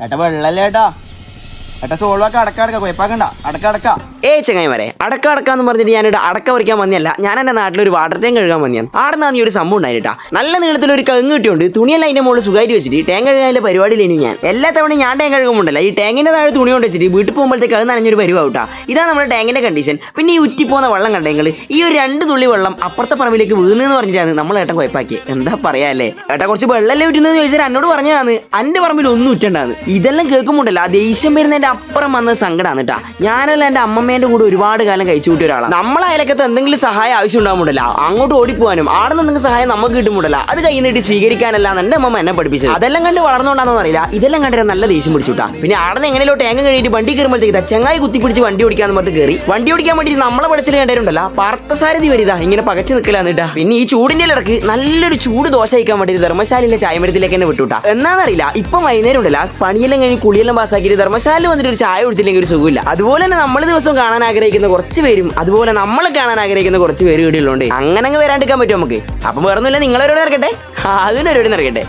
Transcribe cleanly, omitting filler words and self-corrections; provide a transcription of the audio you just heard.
ഏട്ടാ വെള്ളല്ലേ ഏട്ടാ ഏട്ടാ സോൾവാക്ക അടക്ക കുഴപ്പാക്കണ്ട അടക്ക. ചങ്ങായിമാരെ അടക്കാന്ന് പറഞ്ഞിട്ട് ഞാനിവിടെ അടക്ക പറിക്കാൻ വന്നല്ല. ഞാൻ എൻ്റെ നാട്ടിലൊരു വാട്ടർ ടാങ്ക് കഴുകാൻ വന്നതാണ്. ആടുന്നാ നീ ഒരു സംഭവം ഉണ്ടായിട്ടാ. നല്ല നീളത്തിലൊരു കങ്ങ് കിട്ടിയുണ്ട്. തുണിയെല്ലാം അതിൻ്റെ മുകളിൽ സുഖമായിട്ട് വെച്ചിട്ട് ടാങ്ക് കഴുകാനുള്ള പരിപാടിയിലേനി ഞാൻ. എല്ലാ തവണയും ഞാൻ ടാങ്ക് കഴുകുമ്പോണ്ടല്ല ഈ ടാങ്കിൻ്റെ താഴെ തുണി കൊണ്ട് വെച്ചിട്ട് വീട്ടിൽ പോകുമ്പോഴത്തേക്ക് അത് നനഞ്ഞൊരു പരിവാട്ടാ. ഇതാണ് നമ്മുടെ ടാങ്കിൻ്റെ കണ്ടീഷൻ. പിന്നെ ഈ ഉറ്റിപ്പോകുന്ന വെള്ളം കണ്ടെങ്കിൽ ഈ ഒരു 2 തുള്ളി വെള്ളം അപ്പുറത്തെ പറമ്പിലേക്ക് വീണെന്ന് പറഞ്ഞിട്ടാണ് നമ്മൾ ഏട്ടൻ കുഴപ്പാക്കിയത്. എന്താ പറയാ അല്ലേ ഏട്ടാ, കുറച്ച് വെള്ളമല്ലേ ഉറ്റുന്നതെന്ന് ചോദിച്ചാൽ എന്നോട് പറഞ്ഞതാണ് എൻ്റെ പറമ്പിൽ ഒന്നും ഉറ്റണ്ടാന്ന്. ഇതെല്ലാം കേൾക്കുമ്പോണ്ടല്ല ആ ദേഷ്യം വരുന്നതിൻ്റെ അപ്പുറം വന്ന സങ്കടമാണ് കേട്ടാ. ഞാനല്ല എൻ്റെ അമ്മമ്മേൻ്റെ കൂടെ ഒരുപാട് കാലം കഴിച്ചു കൂട്ടിയ ഒരാളാണ്. നമ്മളെ അയലക്കത്ത് എന്തെങ്കിലും സഹായം ആവശ്യം ഉണ്ടാകുമ്പോണ്ടല്ല അങ്ങോട്ട് ഓടിപ്പോവാനും ആടെ നിന്ന് എന്തെങ്കിലും സഹായം നമുക്ക് കിട്ടുമ്പോണ്ടല്ല അത് കൈ നീട്ടി സ്വീകരിക്കാനല്ല എൻ്റെ അമ്മമ്മ എന്നെ പഠിപ്പിച്ചത്. അതെല്ലാം കണ്ട് വളർന്നുകൊണ്ടാണെന്ന് അറിയില്ല, ഇതെല്ലാം കണ്ടിട്ട് നല്ല ദേഷ്യം പിടിച്ചുട്ടാ. പിന്നെ ആടെ എങ്ങനെയോ ടാങ്ക് കഴിഞ്ഞിട്ട് വണ്ടി കയറുമ്പോഴത്തേക്ക് ചെങ്ങായി കുത്തിപ്പിടിച്ച് വണ്ടി ഓടിക്കാന്ന് പറഞ്ഞിട്ട് കയറി. വണ്ടി ഓടിക്കാൻ വേണ്ടി നമ്മളെ പഠിച്ചിൽ കണ്ടിട്ടുണ്ടല്ലോ പാർത്ഥസാരഥി വരിതാ ഇങ്ങനെ പകച്ചു നിൽക്കലാന്നിട്ടാ. പിന്നെ ഈ ചൂടിന്റെ ഇടക്ക് നല്ലൊരു ചൂട് ദോശ കഴിക്കാൻ വേണ്ടി ധർമ്മശാലയിലെ ചായമരത്തിലേക്ക് തന്നെ വിട്ടുട്ടാ. എന്നാന്നറിയില്ല ഇപ്പം വൈകുന്നേരം ഉണ്ടല്ല പണിയെല്ലാം കഴിഞ്ഞ് കുളിയെല്ലാം പാസ്സാക്കിയിട്ട് ധർമ്മശാലയിൽ വന്നിട്ട് ഒരു ചായ കുടിച്ചില്ലെങ്കിൽ ഒരു സുഖമില്ല. അതുപോലെ തന്നെ നമ്മൾ ദിവസം കാണാൻ ആഗ്രഹിക്കുന്ന കുറച്ച് പേരും അതുപോലെ നമ്മളെ കാണാൻ ആഗ്രഹിക്കുന്ന കുറച്ച് പേര് വീടുകളുണ്ട്. അങ്ങനെ അങ്ങ് വരാണ്ടിരിക്കാൻ പറ്റും നമുക്ക്. അപ്പം വേറൊന്നുമില്ല, നിങ്ങളൊരു ഇറക്കട്ടെ, അതിനൊരു ഇറക്കട്ടെ.